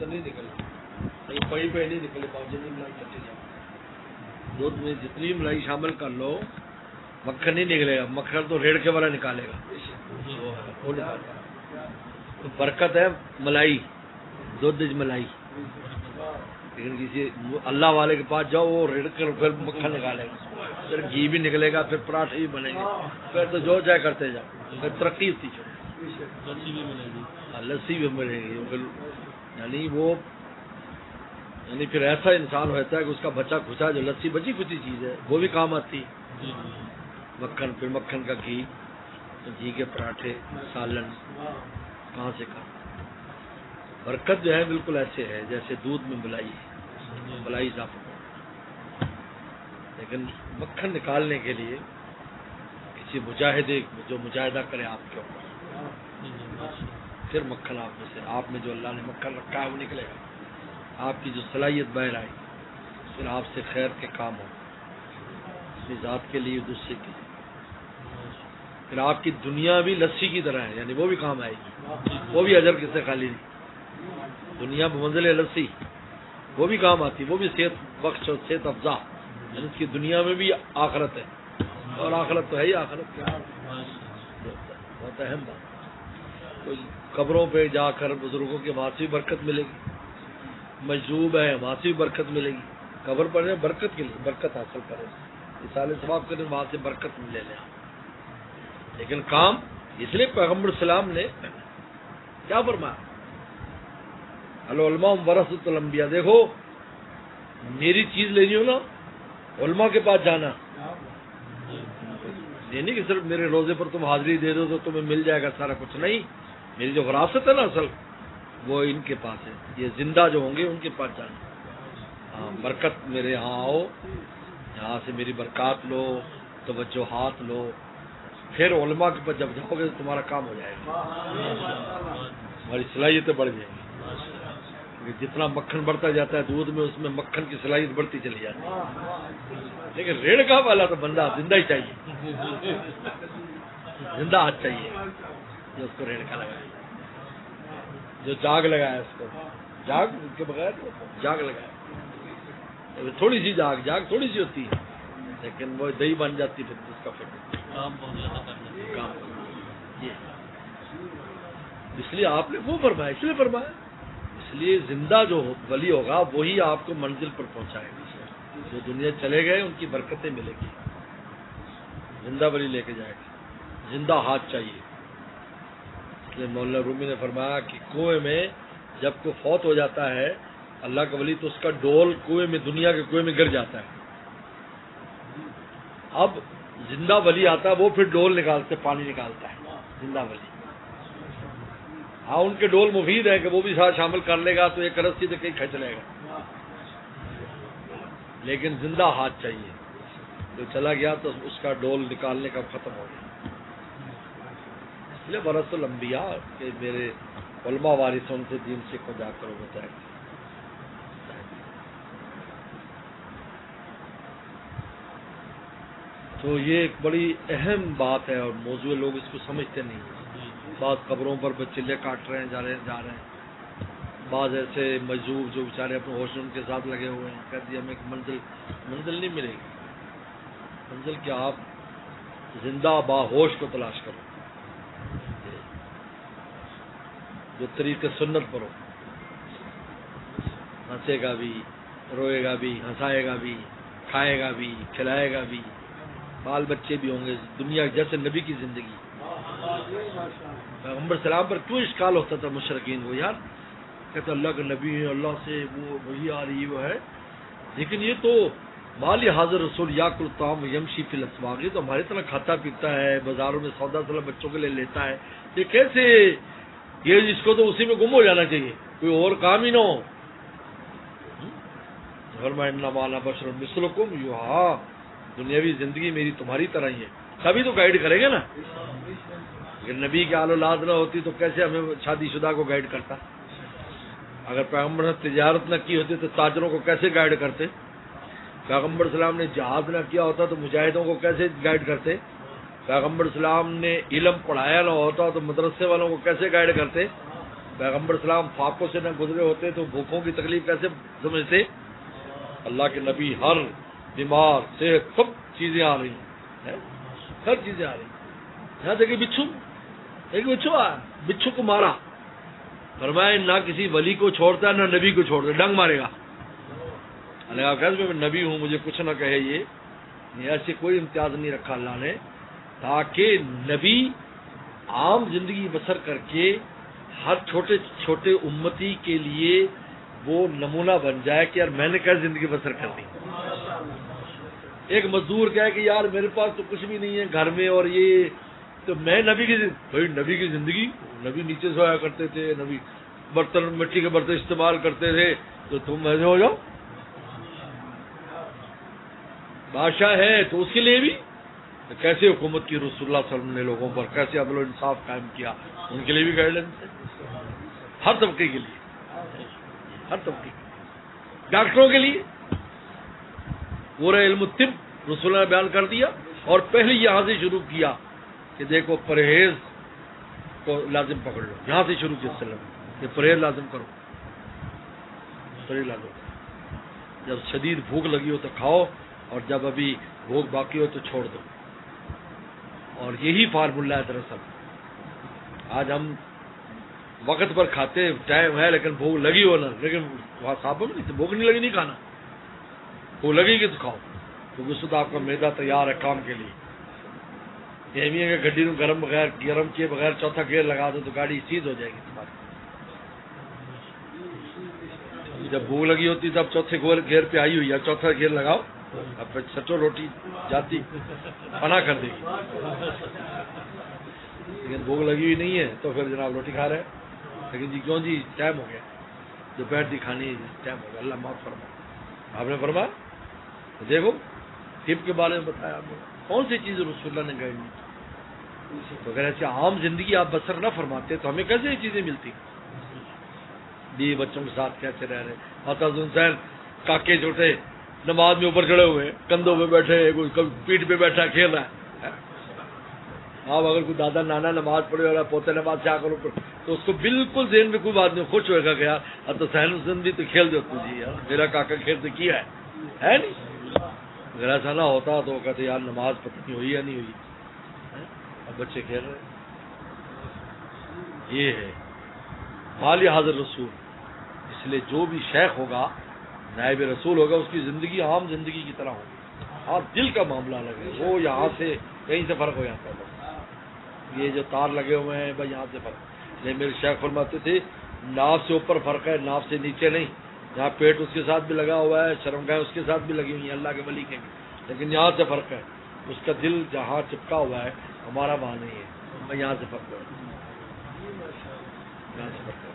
نہیں نکلے پہی پہ نہیں نکلے جتنی ملائی کرتے جاؤ دودھ میں جتنی ملائی شامل کر لو مکھن نہیں نکلے گا. مکھن تو ریڑھ کے والا نکالے گا. تو برکت ہے ملائی دودھ ملائی. لیکن کسی اللہ والے کے پاس جاؤ وہ ریڑھ کر پھر مکھن نکالے گا, پھر گھی بھی نکلے گا, پھر پراٹھے بھی بنیں گے, پھر تو جو چاہے کرتے جاؤ, پھر ترقی ہوتی چلے گی. لسی بھی ملے گی. یعنی پھر ایسا انسان ہوتا ہے کہ اس کا بچہ کھچا جو لسی بچی کچی چیز ہے وہ بھی کام آتی. مکھن, پھر مکھن کا گھی, گھی کے پراٹھے, سالن, کہاں سے کہاں. برکت جو ہے بالکل ایسے ہے جیسے دودھ میں ملائی ہے, ملائی اضافہ. لیکن مکھن نکالنے کے لیے کسی مجاہدے جو مجاہدہ کرے آپ کے اوپر, پھر مکھن آپ میں جو اللہ نے مکھن رکھا ہے وہ نکلے گا. آپ کی جو صلاحیت باہر آئی, پھر آپ سے خیر کے کام ہو, اپنی ذات کے لیے دوسرے کے لیے. پھر آپ کی دنیا بھی لسی کی طرح ہے, یعنی وہ بھی کام آئے گی, وہ بھی اجر کس سے خالی نہیں. دنیا بمنزل لسی وہ بھی کام آتی, وہ بھی صحت بخش اور صحت افزا, یعنی اس کی دنیا میں بھی آخرت ہے, اور آخرت تو ہے ہی آخرت, بہت اہم بات. تو قبروں پہ جا کر بزرگوں کے وہاں سے بھی برکت ملے گی, مجذوب ہے وہاں سے بھی برکت ملے گی. قبر پر برکت کے لیے برکت حاصل کریں, اصال ثواب کریں, وہاں سے برکت ملے لیں. لیکن کام اس لیے پیغمبر السلام نے کیا فرمایا, العلماء ورثۃ الانبیاء. دیکھو میری چیز لینی ہو نا علماء کے پاس جانا, یہ نہیں کہ صرف میرے روزے پر تم حاضری دے دو تو تمہیں مل جائے گا سارا کچھ. نہیں, میری جو وراثت ہے نا اصل وہ ان کے پاس ہے. یہ زندہ جو ہوں گے ان کے پاس جانا. ہاں, برکت میرے یہاں آؤ, یہاں سے میری برکات لو, توجہات لو, پھر علماء کے پاس جب جاؤ گے تو تمہارا کام ہو جائے گا, تمہاری صلاحیتیں بڑھ جائیں گی. جتنا مکھن بڑھتا جاتا ہے دودھ میں, اس میں مکھن کی صلاحیت بڑھتی چلی جاتی ہے. لیکن ریڑھ کا والا تو بندہ زندہ ہی چاہیے, زندہ ہاتھ چاہیے جو اس کو ریڑھ کا لگائے, جو جاگ لگایا اس کو, جاگ کے بغیر جاگ لگایا. تھوڑی سی جاگ تھوڑی سی ہوتی ہے, لیکن وہ دہی بن جاتی پھر اس کا کام. اس لیے آپ نے وہ فرمایا, اس لیے فرمایا, اس لیے زندہ جو ولی ہوگا وہی آپ کو منزل پر پہنچائے گا. جو دنیا چلے گئے ان کی برکتیں ملے گی, زندہ ولی لے کے جائے گا. زندہ ہاتھ چاہیے. اس لیے مولانا رومی نے فرمایا کہ کنویں میں جب کوئی فوت ہو جاتا ہے اللہ کا ولی, تو اس کا ڈول کنویں میں, دنیا کے کنویں میں گر جاتا ہے. اب زندہ ولی آتا ہے, وہ پھر ڈول نکالتے, پانی نکالتا ہے زندہ ولی. ہاں, ان کے ڈول مفید ہے کہ وہ بھی ساتھ شامل کر لے گا تو ایک رسی سے کہیں کھینچ لے گا. لیکن زندہ ہاتھ چاہیے. جو چلا گیا تو اس کا ڈول نکالنے کا ختم ہو گیا. اس لیے ورثۃ الانبیاء کہ میرے علماء وارث ہیں, ان سے دین سیکھو جا کر بتائے. تو یہ ایک بڑی اہم بات ہے اور موضوع, لوگ اس کو سمجھتے نہیں ہیں. بعض قبروں پر بچلے کاٹ رہے ہیں, جا رہے ہیں. بعض ایسے مجذوب جو بیچارے اپنے ہوش ان کے ساتھ لگے ہوئے ہیں, کہہ دیا ہمیں ایک منزل نہیں ملے گی. منزل کیا, آپ زندہ باہوش کو تلاش کرو جو طریقے سنت پر ہو. ہنسے گا بھی, روئے گا بھی, ہنسائے گا بھی, کھائے گا بھی, کھلائے گا بھی, بال بچے بھی ہوں گے, دنیا جیسے نبی کی زندگی. پیغمبر سلام پر کیوں اشکال ہوتا تھا مشرکین کو, یار کہتے اللہ کے نبی ہیں, اللہ سے وہ وہی آ رہی وہ ہے, لیکن یہ تو مالی حاضر رسول یاکل الطعام یمشی فی الاسواق, یہ تو ہماری طرح کھاتا پیتا ہے, بازاروں میں سودا بچوں کے لیے لیتا ہے, یہ کیسے, یہ اس کو تو اسی میں گم ہو جانا چاہیے, کوئی اور کام ہی نہ ہو. فرمایا انما انا بشر مثلکم یوحا, دنیاوی زندگی میری تمہاری طرح ہی ہے. تبھی تو گائیڈ کرے گا نا. اگر نبی کی آل اولاد نہ ہوتی تو کیسے ہمیں شادی شدہ کو گائیڈ کرتا. اگر پیغمبر نے تجارت نہ کی ہوتی تو تاجروں کو کیسے گائیڈ کرتے. پیغمبر اسلام نے جہاد نہ کیا ہوتا تو مجاہدوں کو کیسے گائیڈ کرتے. پیغمبر اسلام نے علم پڑھایا نہ ہوتا تو مدرسے والوں کو کیسے گائیڈ کرتے. پیغمبر اسلام فاقوں سے نہ گزرے ہوتے تو بھوکوں کی تکلیف کیسے سمجھتے؟ اللہ کے نبی ہر بیمار صحت سب چیزیں آ رہی ہیں، ہر چیزیں آ رہی ہیں. یہاں دیکھیں بچھو، ایک بچھو آیا، بچھو کو مارا، فرمایا نہ کسی ولی کو چھوڑتا ہے نہ نبی کو چھوڑتا ہے، ڈنگ مارے گا. اللہ کہتے میں نبی ہوں مجھے کچھ نہ کہے. یہ ایسے کوئی امتیاز نہیں رکھا اللہ نے، تاکہ نبی عام زندگی بسر کر کے ہر چھوٹے چھوٹے امتی کے لیے وہ نمونہ بن جائے کہ یار میں نے کیا زندگی بسر کر دی. ایک مزدور کہے کہ یار میرے پاس تو کچھ بھی نہیں ہے گھر میں، اور یہ تو میں نبی کی زندگی، نبی نیچے سویا کرتے تھے، نبی برتن مٹی کے برتن استعمال کرتے تھے، تو تم ایسے ہو جاؤ. بادشاہ ہے تو اس کے لیے بھی کیسے حکومت کی رسول اللہ صلی اللہ علیہ وسلم نے لوگوں پر، کیسے عدل و انصاف قائم کیا، ان کے لیے بھی گائیڈ لائنس ہے ہر طبقے کے لیے، ہر طبقے کے. ڈاکٹروں کے لیے پورا علم الطب رسول اللہ نے بیان کر دیا، اور پہلے یہاں سے شروع کیا کہ دیکھو پرہیز کو لازم پکڑ لو، یہاں سے شروع کیا وسلم کہ پرہیز لازم کرو، پرہیز لازم کرو. جب شدید بھوک لگی ہو تو کھاؤ، اور جب ابھی بھوک باقی ہو تو چھوڑ دو. اور یہی فارمولہ ہے دراصل. آج ہم وقت پر کھاتے، ٹائم ہے لیکن بھوک لگی ہو نا، لیکن وہاں صاحب نہیں، بھوک نہیں لگی نہیں کھانا، بھوک لگے گی تو کھاؤ، کیونکہ اس وقت آپ کا معدہ تیار ہے کام کے لیے. یہ نہیں ہے کہ گڈی کو گرم کیے بغیر چوتھا گیئر لگا دو تو گاڑی سیز ہو جائے گی تمہاری. جب بھوک لگی ہوتی تب چوتھے گیئر پہ آئی ہوئی ہے، چوتھا گیئر لگاؤ، اب پھر سچو روٹی جاتی پناہ کر دے گی. لیکن بھوک لگی ہوئی نہیں ہے تو پھر جناب روٹی کھا رہے ہیں. لیکن جی کیوں جی ٹائم ہو گیا، دوپہر کی کھانی ہے، ٹائم ہو گیا، اللہ معاف فرمائے. آپ نے فرمایا دیکھو طب کے بارے میں بتایا آپ نے، کون سی چیز رسول اللہ نے گائیڈ نہیں کی. تو اگر ایسے عام زندگی آپ بسر نہ فرماتے تو ہمیں کیسے یہ چیزیں ملتی؟ بیوی بچوں کے ساتھ کیسے رہ رہے. حسن حسین کاکے چھوٹے نماز میں اوپر چڑھے ہوئے، کندھوں پہ بیٹھے، کوئی پیٹھ پہ بیٹھا کھیل رہا ہے. آپ اگر کوئی دادا نانا نماز پڑھے اور پوتے نماز سے آ کر اوپر، تو اس کو بالکل ذہن میں کوئی بات نہیں، خوش ہوئے گا کہ یار اب حسین حسین بھی تو کھیل دو جی، یار میرا کاکا کھیل تو کیا ہے نہیں. اگر ایسا نہ ہوتا تو وہ کہتے یار نماز پتہ نہیں ہوئی یا نہیں ہوئی، اب بچے کھیل رہے. یہ ہے مالی حاضر رسول. اس لیے جو بھی شیخ ہوگا، نائب رسول ہوگا، اس کی زندگی عام زندگی کی طرح ہوگی. ہاں دل کا معاملہ الگ ہے، وہ یہاں سے کہیں سے فرق ہو جاتا ہے. بس یہ جو تار لگے ہوئے ہیں بھائی یہاں سے فرق. نہیں، میرے شیخ فرماتے تھے ناف سے اوپر فرق ہے، ناف سے نیچے نہیں. جہاں پیٹ اس کے ساتھ بھی لگا ہوا ہے، شرمگاہیں اس کے ساتھ بھی لگی ہوئی ہیں اللہ کے ولی کے بھی، لیکن یہاں سے فرق ہے. اس کا دل جہاں چپکا ہوا ہے، ہمارا وہاں نہیں ہے. بھائی یہاں سے فرق ہے، یہاں سے فرق ہے.